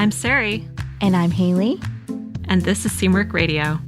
I'm Sari. And I'm Haley. And this is Seamwork Radio.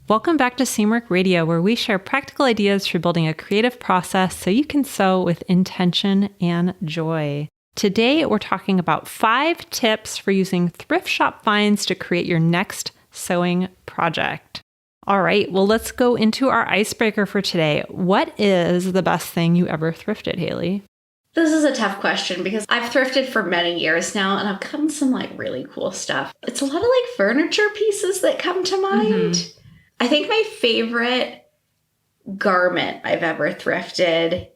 Welcome back to Seamwork Radio, where we share practical ideas for building a creative process so you can sew with intention and joy. Today, we're talking about 5 tips for using thrift shop finds to create your next sewing project. All right, well, let's go into our icebreaker for today. What is the best thing you ever thrifted, Haley? This is a tough question because I've thrifted for many years now and I've gotten some really cool stuff. It's a lot of furniture pieces that come to mind. Mm-hmm. I think my favorite garment I've ever thrifted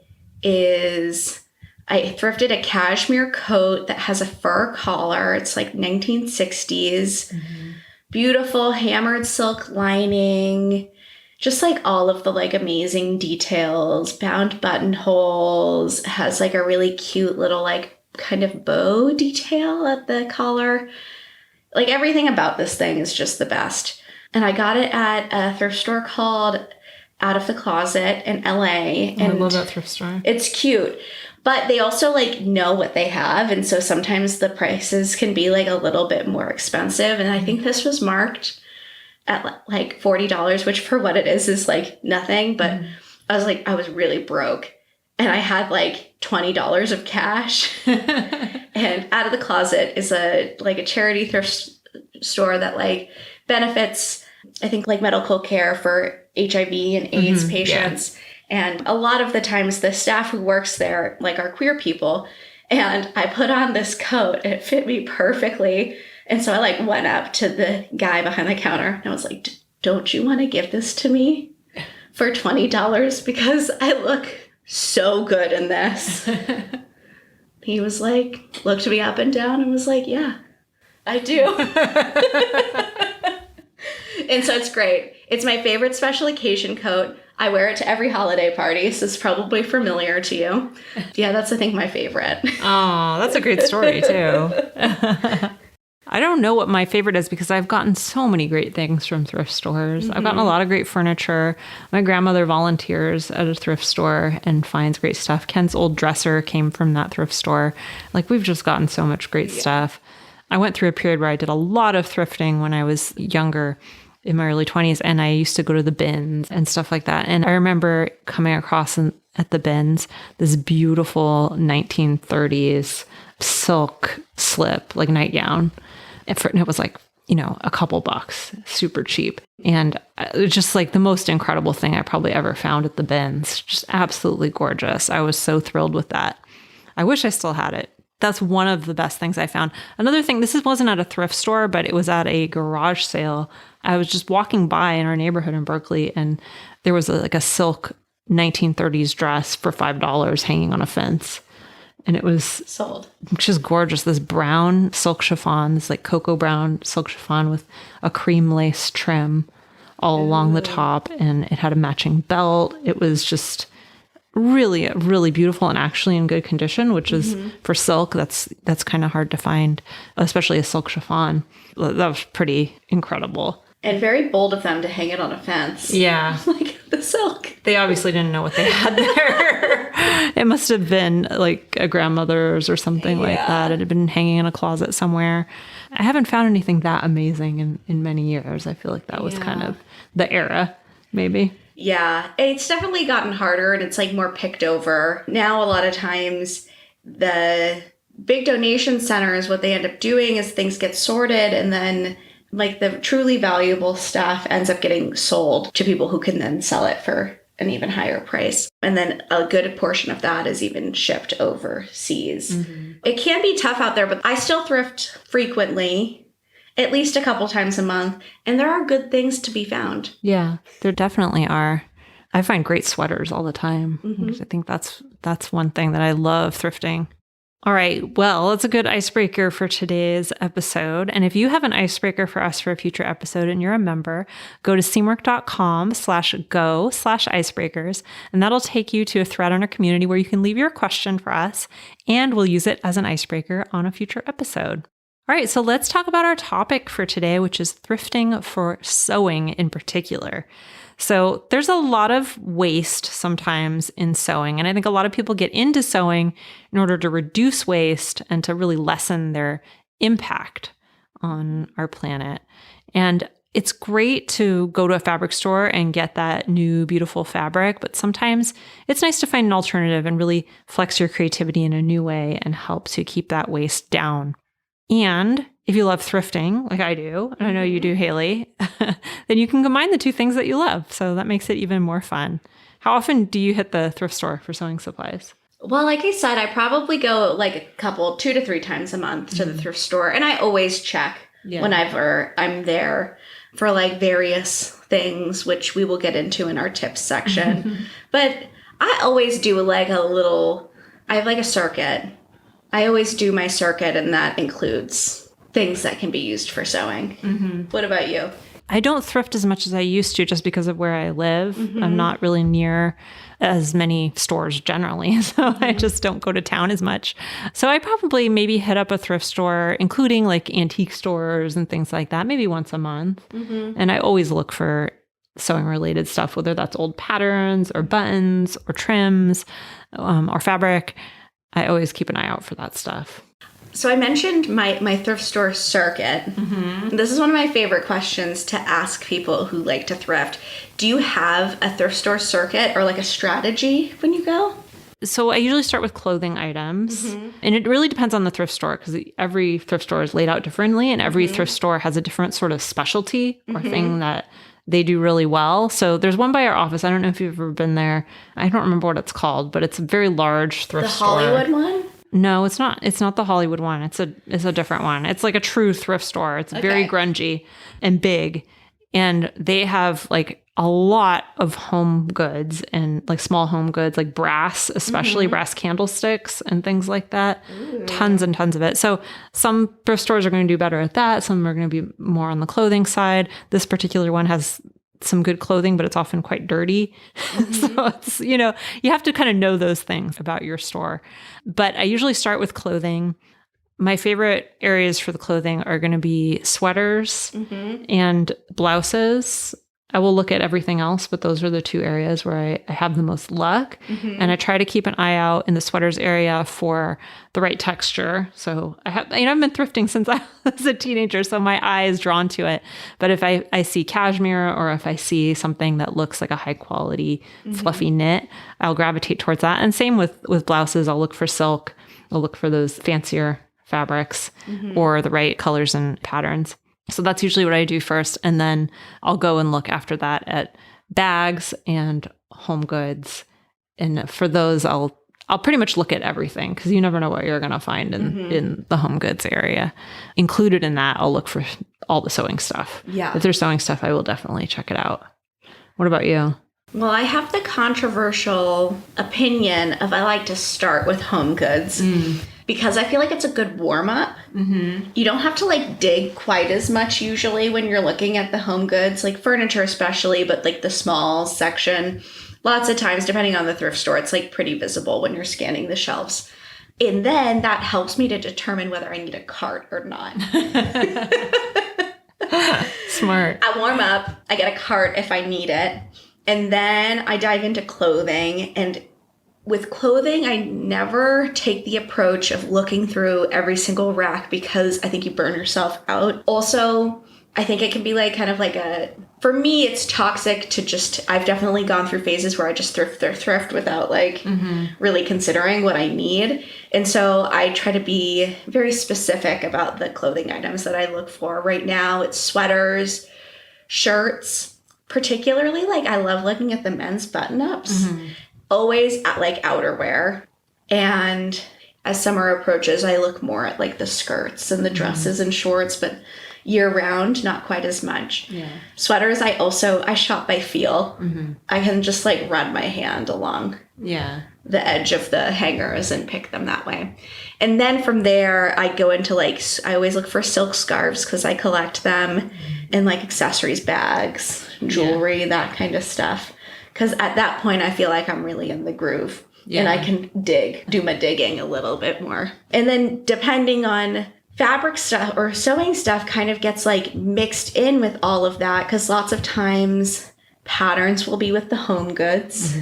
is I thrifted a cashmere coat that has a fur collar. It's 1960s. Mm-hmm. Beautiful hammered silk lining. Just all of the amazing details, bound buttonholes, has a really cute little kind of bow detail at the collar. Everything about this thing is just the best. And I got it at a thrift store called Out of the Closet in LA. And I love that thrift store. It's cute. But they also know what they have. And so sometimes the prices can be a little bit more expensive. And I think this was marked at $40, which for what it is nothing. But I was really broke. And I had $20 of cash. And Out of the Closet is a charity thrift store that benefits, I think, medical care for HIV and AIDS patients. Yeah. And a lot of the times the staff who works there are queer people. And I put on this coat and it fit me perfectly. And so I went up to the guy behind the counter and I was like, don't you want to give this to me for $20? Because I look so good in this. He was looked me up and down and was like, yeah, I do. And so it's great. It's my favorite special occasion coat. I wear it to every holiday party, so it's probably familiar to you. Yeah, that's, I think, my favorite. Oh, that's a great story, too. I don't know what my favorite is because I've gotten so many great things from thrift stores. Mm-hmm. I've gotten a lot of great furniture. My grandmother volunteers at a thrift store and finds great stuff. Ken's old dresser came from that thrift store. We've just gotten so much great stuff. I went through a period where I did a lot of thrifting when I was younger, in my early 20s, and I used to go to the bins and stuff like that. And I remember coming across at the bins this beautiful 1930s silk slip, nightgown. And it was a couple bucks, super cheap. And it was just the most incredible thing I probably ever found at the bins. Just absolutely gorgeous. I was so thrilled with that. I wish I still had it. That's one of the best things I found. Another thing, wasn't at a thrift store, but it was at a garage sale. I was just walking by in our neighborhood in Berkeley, and there was a silk 1930s dress for $5 hanging on a fence. And it was sold. Just gorgeous. This brown silk chiffon, this cocoa brown silk chiffon with a cream lace trim all along the top. And it had a matching belt. It was just really, really beautiful and actually in good condition, which is for silk, that's kind of hard to find, especially a silk chiffon. That was pretty incredible. And very bold of them to hang it on a fence. Yeah. The silk. They obviously didn't know what they had there. It must have been a grandmother's or something like that. It had been hanging in a closet somewhere. I haven't found anything that amazing in many years. I feel like that was kind of the era, maybe. Yeah, it's definitely gotten harder and it's more picked over. Now, a lot of times the big donation centers, what they end up doing is things get sorted and then the truly valuable stuff ends up getting sold to people who can then sell it for an even higher price. And then a good portion of that is even shipped overseas. Mm-hmm. It can be tough out there, but I still thrift frequently. At least a couple times a month. And there are good things to be found. Yeah, there definitely are. I find great sweaters all the time. Mm-hmm. I think that's one thing that I love thrifting. All right, well, it's a good icebreaker for today's episode. And if you have an icebreaker for us for a future episode and you're a member, go to seamwork.com/go/icebreakers. And that'll take you to a thread on our community where you can leave your question for us. And we'll use it as an icebreaker on a future episode. All right, so let's talk about our topic for today, which is thrifting for sewing in particular. So there's a lot of waste sometimes in sewing. And I think a lot of people get into sewing in order to reduce waste and to really lessen their impact on our planet. And it's great to go to a fabric store and get that new, beautiful fabric, but sometimes it's nice to find an alternative and really flex your creativity in a new way and help to keep that waste down. And if you love thrifting, like I do, and I know you do, Haley, then you can combine the two things that you love. So that makes it even more fun. How often do you hit the thrift store for sewing supplies? Well, like I said, I probably go like a couple, 2 to 3 times a month to the thrift store. And I always check whenever I'm there for like various things, which we will get into in our tips section. But I always do like I have like a circuit. I always do my circuit, and that includes things that can be used for sewing. What about you? I don't thrift as much as I used to just because of where I live. I'm not really near as many stores generally, so I just don't go to town as much. So I probably maybe hit up a thrift store, including like antique stores and things like that, maybe once a month. And I always look for sewing related stuff, whether that's old patterns or buttons or trims or fabric. I always keep an eye out for that stuff. So I mentioned my thrift store circuit. This is one of my favorite questions to ask people who like to thrift. Do you have a thrift store circuit or like a strategy when you go? So I usually start with clothing items. And it really depends on the thrift store because every thrift store is laid out differently and every thrift store has a different sort of specialty or thing that they do really well. So there's one by our office. I don't know if you've ever been there. I don't remember what it's called, but it's a very large thrift store. The Hollywood one? No, it's not. It's not the Hollywood one. It's a different one. It's like a true thrift store. It's very grungy and big. And they have like a lot of home goods and like small home goods, like brass, especially brass candlesticks and things like that. Tons and tons of it. So some thrift stores are going to do better at that. Some are going to be more on the clothing side. This particular one has some good clothing, but it's often quite dirty. So it's, you have to kind of know those things about your store. But I usually start with clothing. My favorite areas for the clothing are going to be sweaters and blouses. I will look at everything else, but those are the two areas where I have the most luck. And I try to keep an eye out in the sweaters area for the right texture. So I've been thrifting since I was a teenager, so my eye is drawn to it. But if I see cashmere or if I see something that looks like a high quality, fluffy knit, I'll gravitate towards that. And same with blouses. I'll look for silk. I'll look for those fancier fabrics or the right colors and patterns. So that's usually what I do first. And then I'll go and look after that at bags and home goods. And for those, I'll pretty much look at everything because you never know what you're going to find in the home goods area. Included in that, I'll look for all the sewing stuff. Yeah. If there's sewing stuff, I will definitely check it out. What about you? Well, I have the controversial opinion of I like to start with home goods. Because I feel like it's a good warm-up. You don't have to like dig quite as much usually when you're looking at the home goods, like furniture especially, but like the small section. Lots of times, depending on the thrift store, it's like pretty visible when you're scanning the shelves. And then that helps me to determine whether I need a cart or not. Smart. I warm up, I get a cart if I need it. And then I dive into clothing. And with clothing, I never take the approach of looking through every single rack because I think you burn yourself out. Also, I think it can be like kind of like for me, it's toxic to I've definitely gone through phases where I just thrift without like really considering what I need. And so I try to be very specific about the clothing items that I look for. Right now, it's sweaters, shirts, particularly like I love looking at the men's button-ups. Always at like outerwear. And as summer approaches, I look more at like the skirts and the dresses and shorts, but year round, not quite as much. Sweaters, I shop by feel. I can just like run my hand along the edge of the hangers and pick them that way. And then from there, I go into like, I always look for silk scarves because I collect them and like accessories, bags, jewelry, that kind of stuff. Because at that point, I feel like I'm really in the groove and I can do my digging a little bit more. And then depending on fabric stuff or sewing stuff kind of gets like mixed in with all of that because lots of times patterns will be with the home goods,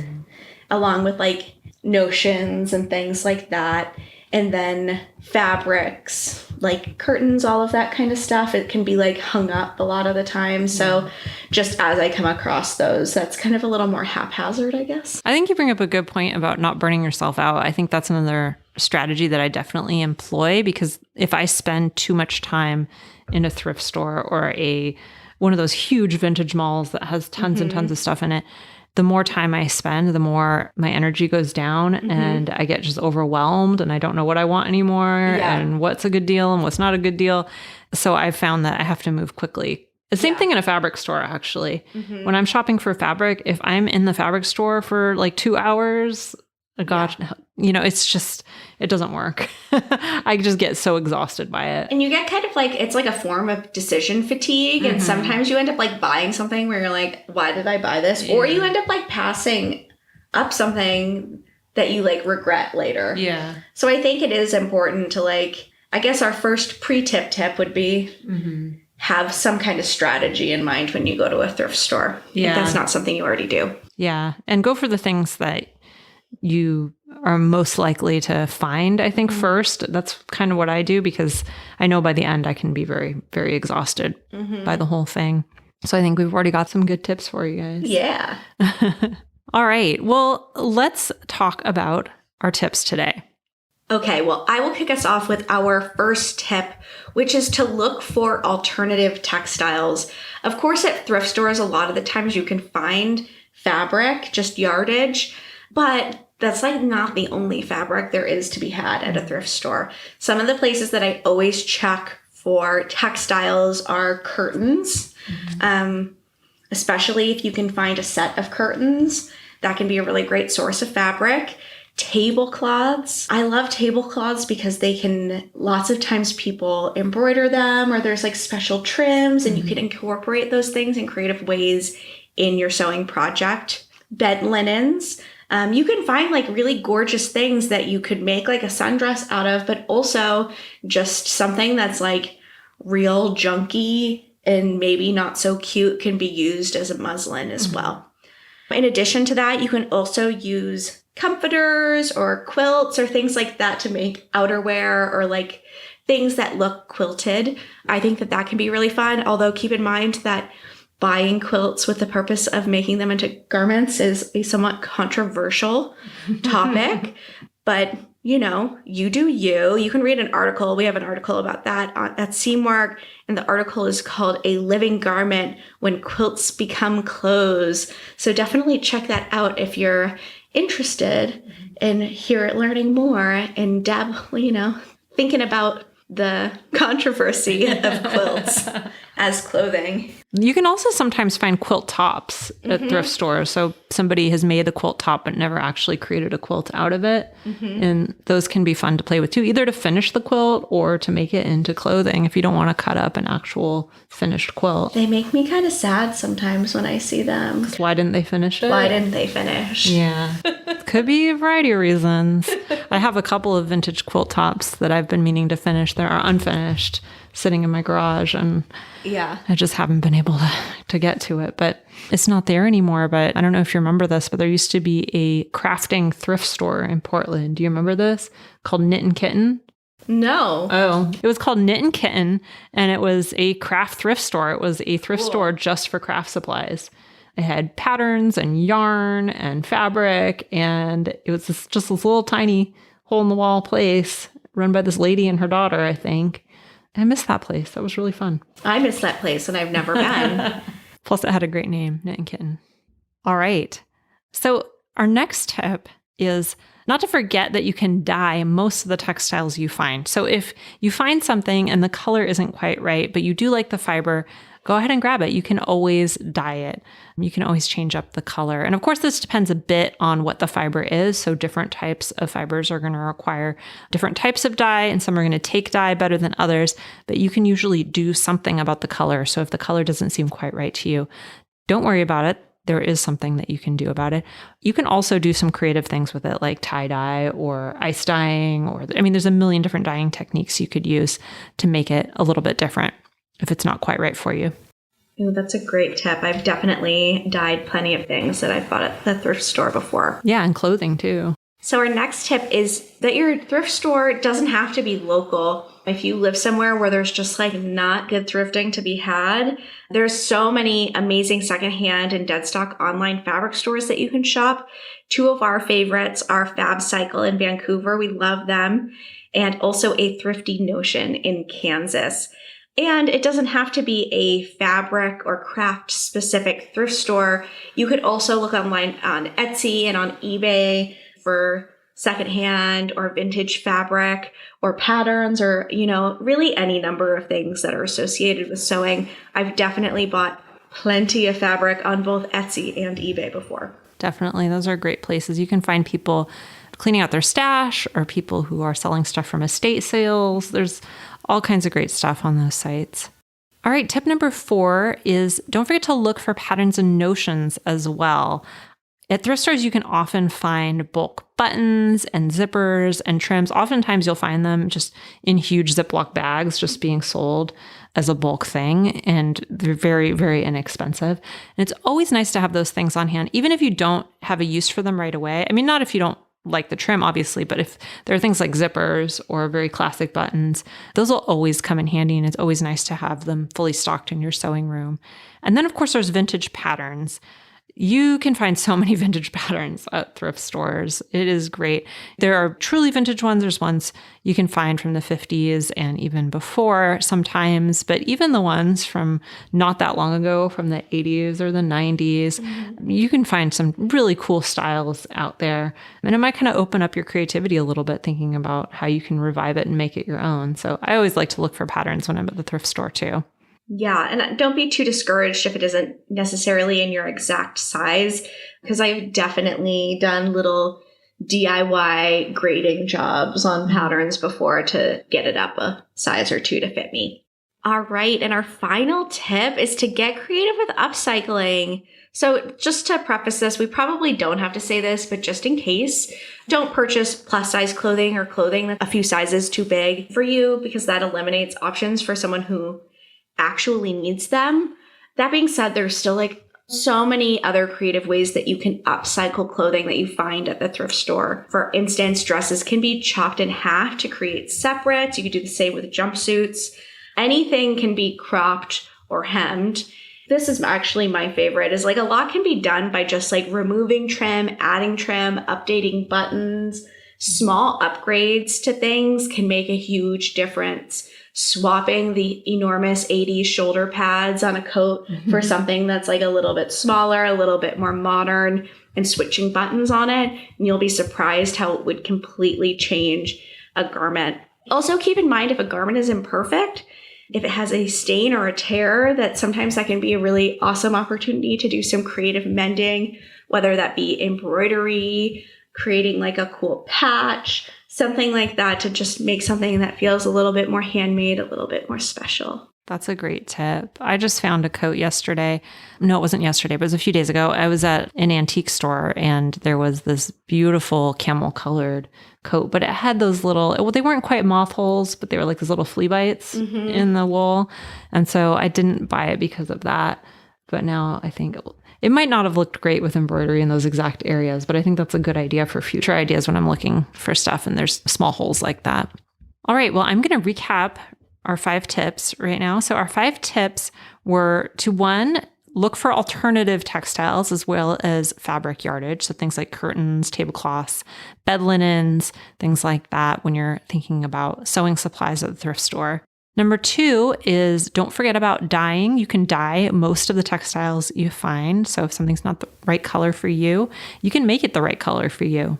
along with like notions and things like that. And then fabrics, like curtains, all of that kind of stuff. It can be like hung up a lot of the time. So just as I come across those, that's kind of a little more haphazard, I guess. I think you bring up a good point about not burning yourself out. I think that's another strategy that I definitely employ, because if I spend too much time in a thrift store or one of those huge vintage malls that has tons and tons of stuff in it, the more time I spend, the more my energy goes down and I get just overwhelmed and I don't know what I want anymore and what's a good deal and what's not a good deal. So I've found that I have to move quickly. The same thing in a fabric store, actually. When I'm shopping for fabric, if I'm in the fabric store for like 2 hours, gosh, it's just, it doesn't work. I just get so exhausted by it. And you get kind of like, it's like a form of decision fatigue. And sometimes you end up like buying something where you're like, why did I buy this? Or you end up like passing up something that you like regret later. Yeah. So I think it is important to like, I guess our first tip would be have some kind of strategy in mind when you go to a thrift store. Yeah. If that's not something you already do. Yeah. And go for the things that you are most likely to find, I think, first. That's kind of what I do, because I know by the end I can be very, very exhausted by the whole thing. So I think we've already got some good tips for you guys. Yeah. All right. Well, let's talk about our tips today. Okay, well, I will kick us off with our first tip, which is to look for alternative textiles. Of course, at thrift stores, a lot of the times you can find fabric, just yardage, but that's like not the only fabric there is to be had at a thrift store. Some of the places that I always check for textiles are curtains, especially if you can find a set of curtains. That can be a really great source of fabric. Tablecloths. I love tablecloths because they can, lots of times people embroider them, or there's like special trims and you can incorporate those things in creative ways in your sewing project. Bed linens. You can find like really gorgeous things that you could make like a sundress out of, but also just something that's like real junky and maybe not so cute can be used as a muslin as well. In addition to that, you can also use comforters or quilts or things like that to make outerwear or like things that look quilted. I think that that can be really fun, although keep in mind that buying quilts with the purpose of making them into garments is a somewhat controversial topic. But, you know, you do you. You can read an article. We have an article about that at Seamwork, and the article is called A Living Garment When Quilts Become Clothes. So definitely check that out if you're interested in learning more and thinking about the controversy of quilts as clothing. You can also sometimes find quilt tops at thrift stores. So somebody has made the quilt top but never actually created a quilt out of it. And those can be fun to play with too, either to finish the quilt or to make it into clothing if you don't want to cut up an actual finished quilt. They make me kind of sad sometimes when I see them. Why didn't they finish it? Why didn't they finish? Yeah. Could be a variety of reasons. I have a couple of vintage quilt tops that I've been meaning to finish that are unfinished, sitting in my garage, and I just haven't been able to get to it. But it's not there anymore. But I don't know if you remember this, but there used to be a crafting thrift store in Portland. Do you remember this? Called Knit and Kitten. No. Oh, it was called Knit and Kitten, and it was a craft thrift store. It was a thrift store just for craft supplies. It had patterns and yarn and fabric, and it was just this little tiny hole-in-the-wall place run by this lady and her daughter, I think. I miss that place. That was really fun. I miss that place, and I've never been. Plus, it had a great name, Knit and Kitten. All right. So our next tip is not to forget that you can dye most of the textiles you find. So if you find something and the color isn't quite right, but you do like the fiber, go ahead and grab it. You can always dye it. You can always change up the color. And of course, this depends a bit on what the fiber is. So different types of fibers are going to require different types of dye, and some are going to take dye better than others. But you can usually do something about the color. So if the color doesn't seem quite right to you, don't worry about it. There is something that you can do about it. You can also do some creative things with it, like tie-dye or ice dyeing, there's a million different dyeing techniques you could use to make it a little bit different if it's not quite right for you. Ooh, that's a great tip. I've definitely dyed plenty of things that I've bought at the thrift store before. Yeah, and clothing too. So our next tip is that your thrift store doesn't have to be local. If you live somewhere where there's just like not good thrifting to be had, there's so many amazing secondhand and dead stock online fabric stores that you can shop. Two of our favorites are Fab Cycle in Vancouver. We love them. And also a Thrifty Notion in Kansas. And it doesn't have to be a fabric or craft specific thrift store. You could also look online on Etsy and on eBay for secondhand or vintage fabric or patterns or, really any number of things that are associated with sewing. I've definitely bought plenty of fabric on both Etsy and eBay before. Definitely. Those are great places. You can find people cleaning out their stash or people who are selling stuff from estate sales. There's all kinds of great stuff on those sites. All right, tip number 4 is don't forget to look for patterns and notions as well. At thrift stores, you can often find bulk buttons and zippers and trims. Oftentimes, you'll find them just in huge Ziploc bags, just being sold as a bulk thing. And they're very, very inexpensive. And it's always nice to have those things on hand, even if you don't have a use for them right away. I mean, not if you don't like the trim, obviously, but if there are things like zippers or very classic buttons, those will always come in handy, and it's always nice to have them fully stocked in your sewing room. And then, of course, there's vintage patterns. You can find so many vintage patterns at thrift stores. It is great. There are truly vintage ones. There's ones you can find from the 50s and even before sometimes, but even the ones from not that long ago, from the 80s or the 90s, you can find some really cool styles out there. And it might kind of open up your creativity a little bit, thinking about how you can revive it and make it your own. So I always like to look for patterns when I'm at the thrift store too. Yeah, and don't be too discouraged if it isn't necessarily in your exact size, because I've definitely done little DIY grading jobs on patterns before to get it up a size or two to fit me. All right, and our final tip is to get creative with upcycling. So just to preface this, we probably don't have to say this, but just in case, don't purchase plus size clothing or clothing that's a few sizes too big for you, because that eliminates options for someone who actually needs them. That being said, there's still like so many other creative ways that you can upcycle clothing that you find at the thrift store. For instance, dresses can be chopped in half to create separates. You could do the same with jumpsuits. Anything can be cropped or hemmed. This is actually my favorite, is like a lot can be done by just like removing trim, adding trim, updating buttons. Small upgrades to things can make a huge difference. Swapping the enormous 80s shoulder pads on a coat for something that's like a little bit smaller, a little bit more modern, and switching buttons on it, and you'll be surprised how it would completely change a garment. Also, keep in mind if a garment is imperfect, if it has a stain or a tear, that sometimes that can be a really awesome opportunity to do some creative mending, whether that be embroidery, creating like a cool patch, something like that, to just make something that feels a little bit more handmade, a little bit more special. That's a great tip. I just found a coat yesterday. No, it wasn't yesterday, but it was a few days ago. I was at an antique store and there was this beautiful camel colored coat, but it had those little, well, they weren't quite moth holes, but they were like those little flea bites in the wool. And so I didn't buy it because of that. But now I think it might not have looked great with embroidery in those exact areas, but I think that's a good idea for future ideas when I'm looking for stuff and there's small holes like that. All right, well, I'm going to recap our 5 tips right now. So our 5 tips were to 1, look for alternative textiles as well as fabric yardage. So things like curtains, tablecloths, bed linens, things like that when you're thinking about sewing supplies at the thrift store. Number 2 is don't forget about dyeing. You can dye most of the textiles you find. So if something's not the right color for you, you can make it the right color for you.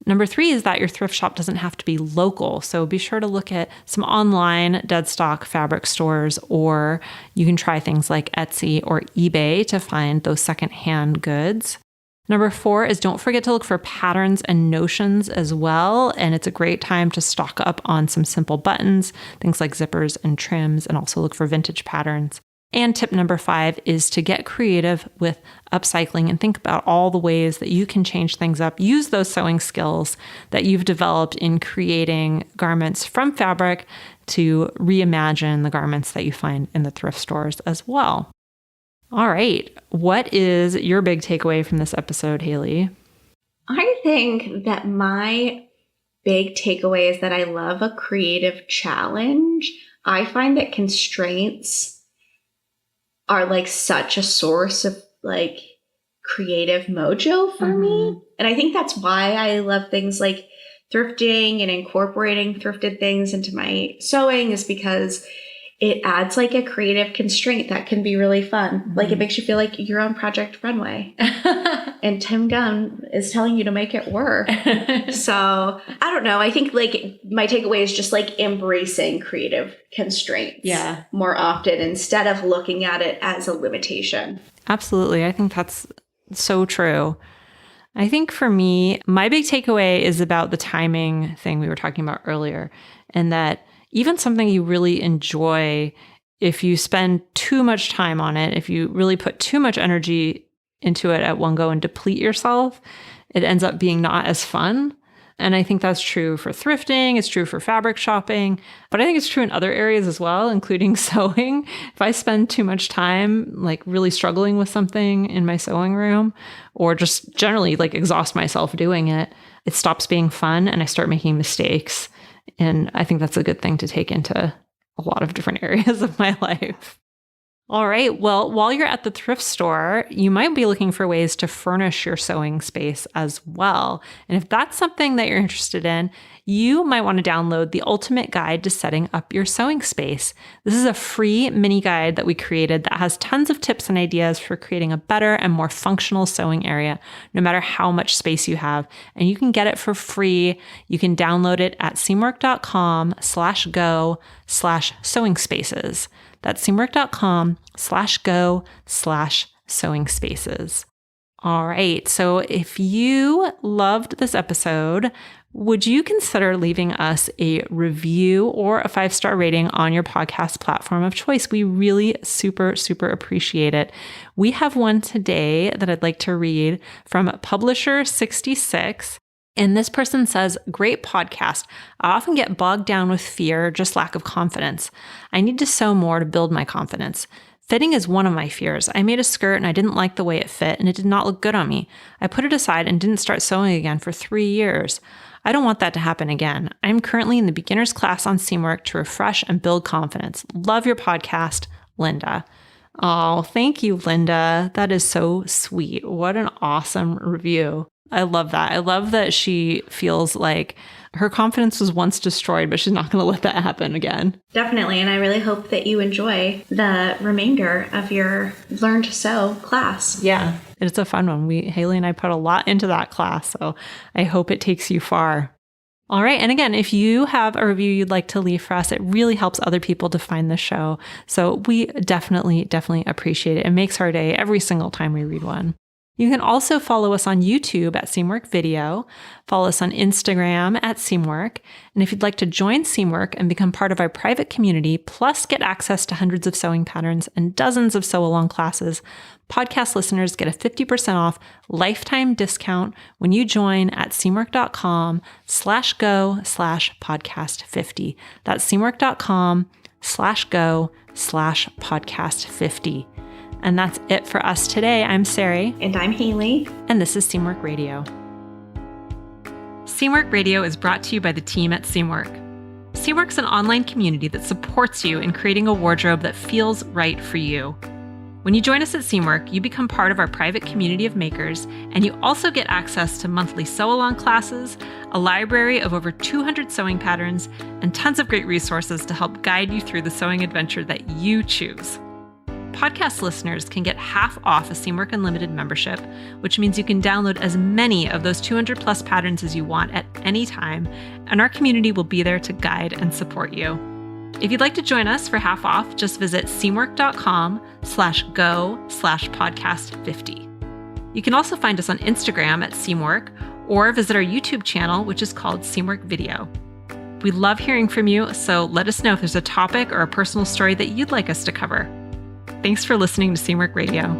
Number 3 is that your thrift shop doesn't have to be local. So be sure to look at some online dead stock fabric stores, or you can try things like Etsy or eBay to find those secondhand goods. Number 4 is don't forget to look for patterns and notions as well. And it's a great time to stock up on some simple buttons, things like zippers and trims, and also look for vintage patterns. And tip number 5 is to get creative with upcycling and think about all the ways that you can change things up. Use those sewing skills that you've developed in creating garments from fabric to reimagine the garments that you find in the thrift stores as well. All right. What is your big takeaway from this episode, Haley? I think that my big takeaway is that I love a creative challenge. I find that constraints are like such a source of like creative mojo for me. And I think that's why I love things like thrifting and incorporating thrifted things into my sewing, is because it adds like a creative constraint that can be really fun. Like it makes you feel like you're on Project Runway and Tim Gunn is telling you to make it work. So I don't know. I think like my takeaway is just like embracing creative constraints more often instead of looking at it as a limitation. Absolutely. I think that's so true. I think for me, my big takeaway is about the timing thing we were talking about earlier, and that even something you really enjoy, if you spend too much time on it, if you really put too much energy into it at one go and deplete yourself, it ends up being not as fun. And I think that's true for thrifting. It's true for fabric shopping, but I think it's true in other areas as well, including sewing. If I spend too much time like really struggling with something in my sewing room, or just generally like exhaust myself doing it, it stops being fun and I start making mistakes. And I think that's a good thing to take into a lot of different areas of my life. All right. Well, while you're at the thrift store, you might be looking for ways to furnish your sewing space as well. And if that's something that you're interested in, you might want to download the Ultimate Guide to Setting Up Your Sewing Space. This is a free mini guide that we created that has tons of tips and ideas for creating a better and more functional sewing area, no matter how much space you have. And you can get it for free. You can download it at seamwork.com/go/sewing spaces. That's seamwork.com/go/sewing spaces. All right. So if you loved this episode, would you consider leaving us a review or a 5-star rating on your podcast platform of choice? We really super appreciate it. We have one today that I'd like to read from Publisher 66. And this person says, "Great podcast. I often get bogged down with fear, just lack of confidence. I need to sew more to build my confidence. Fitting is one of my fears. I made a skirt and I didn't like the way it fit and it did not look good on me. I put it aside and didn't start sewing again for 3 years. I don't want that to happen again. I'm currently in the beginner's class on Seamwork to refresh and build confidence. Love your podcast, Linda." Oh, thank you, Linda. That is so sweet. What an awesome review. I love that. I love that she feels like her confidence was once destroyed, but she's not going to let that happen again. Definitely. And I really hope that you enjoy the remainder of your Learn to Sew class. Yeah, it's a fun one. Haley and I put a lot into that class, so I hope it takes you far. All right. And again, if you have a review you'd like to leave for us, it really helps other people to find the show. So we definitely appreciate it. It makes our day every single time we read one. You can also follow us on YouTube at Seamwork Video, follow us on Instagram at Seamwork, and if you'd like to join Seamwork and become part of our private community, plus get access to hundreds of sewing patterns and dozens of sew-along classes, podcast listeners get a 50% off lifetime discount when you join at seamwork.com/go/podcast50. That's seamwork.com/go/podcast50. And that's it for us today. I'm Sari. And I'm Haley. And this is Seamwork Radio. Seamwork Radio is brought to you by the team at Seamwork. Seamwork's an online community that supports you in creating a wardrobe that feels right for you. When you join us at Seamwork, you become part of our private community of makers, and you also get access to monthly sew-along classes, a library of over 200 sewing patterns, and tons of great resources to help guide you through the sewing adventure that you choose. Podcast listeners can get half off a Seamwork Unlimited membership, which means you can download as many of those 200 plus patterns as you want at any time, and our community will be there to guide and support you. If you'd like to join us for half off, just visit seamwork.com/go/podcast50. You can also find us on Instagram at Seamwork, or visit our YouTube channel, which is called Seamwork Video. We love hearing from you, so let us know if there's a topic or a personal story that you'd like us to cover. Thanks for listening to Seamwork Radio.